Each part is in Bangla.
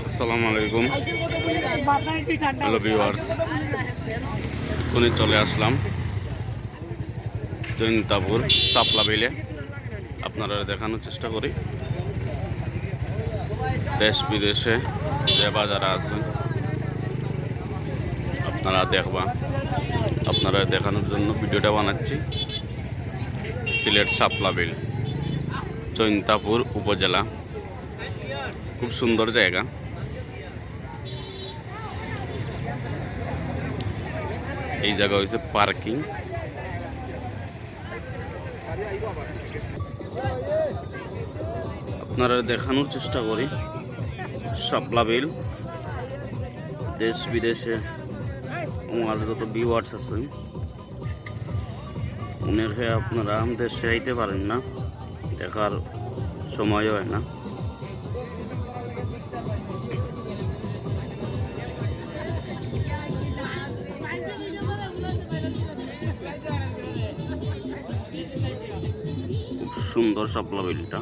আসসালামু আলাইকুম, হ্যালো ভিউয়ার্স। এখনই চলে আসলাম জৈন্তাপুর শাপলা বিলে। আপনারা দেখানোর চেষ্টা করি দেশ বিদেশে যে বাজারে আছেন আপনারা দেখবা। আপনারা দেখানোর জন্য ভিডিওটা বানাচ্ছি। সিলেট শাপলা বিল, জৈন্তাপুর উপজেলা, খুব সুন্দর জায়গা। এই জায়গা হয়েছে পার্কিং। আপনারা দেখানোর চেষ্টা করি শাপলা বিল। দেশ বিদেশে আমার যত ভিউয়ার্স আছেন উনাকে আপনারা দেশে আইতে পারেন না, দেখার সময় হয় না। সুন্দর শাপলা বিলটা,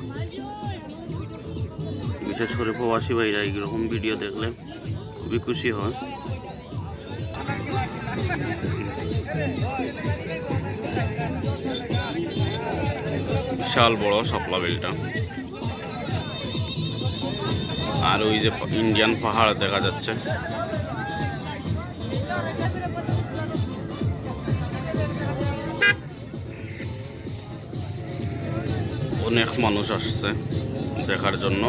বিশেষ করে প্রবাসী ভাইরা এইরকম ভিডিও দেখলে খুবই খুশি হয়। বিশাল বড় শাপলা বিলটা, আর ওই যে ইন্ডিয়ান পাহাড় দেখা যাচ্ছে। অনেক মানুষ আসছে দেখার জন্য।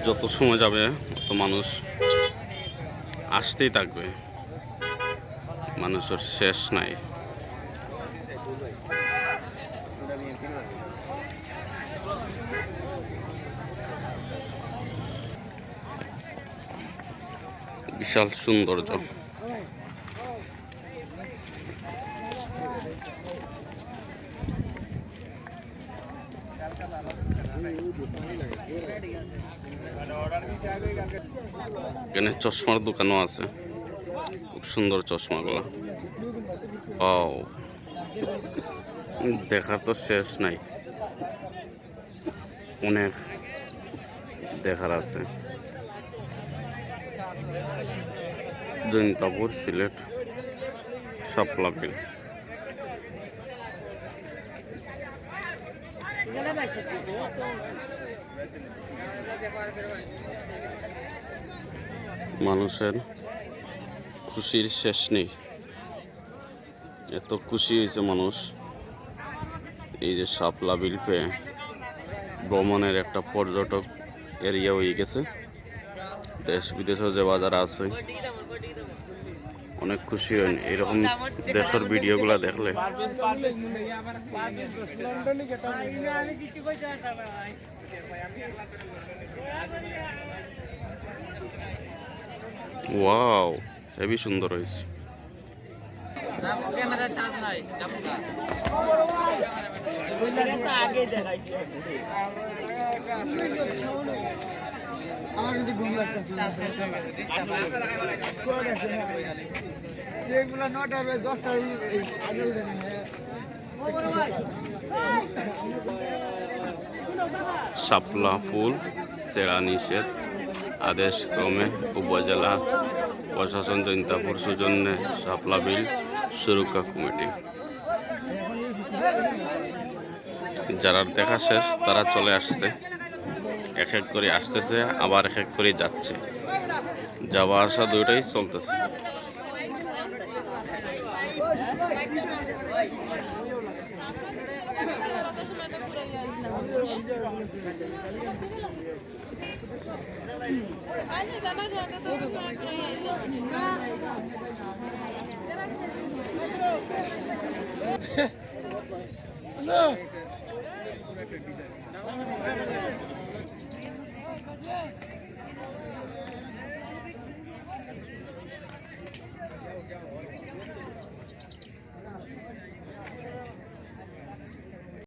যত সময় যাবে তত মানুষ আসতেই থাকবে, মানুষের শেষ নাই। বিশাল সৌন্দর্য। এখানে চশমার দোকানও আছে, খুব সুন্দর চশমাগুলো। ও, দেখার তো শেষ নাই, অনেক দেখার আছে। জৈন্তাপুর, সিলেট শাপলা বিল। মানুষের খুশির শেষ নেই, এত খুশি হয়েছে মানুষ এই যে শাপলা বিল পেয়ে। ভ্রমণের একটা পর্যটক এরিয়া হয়ে গেছে। দেশ বিদেশেও যে বাজার আছে অনেক খুশি হয় এরকম দেশের ভিডিওগুলো দেখলে। ওয়াও, হেবি সুন্দর হয়েছে। শাপলা ফুল সেরা নিষেধ, আদেশ ক্রমে উপজেলা প্রশাসন জৈন্তাপুর সৌজন্যে শাপলা বিল সুরক্ষা কমিটি। যারা দেখা শেষ তারা চলে আসছে, এক এক করে আসতেছে, আবার এক এক করে যাচ্ছে। যাওয়া আসা দুইটাই চলতেছে। No.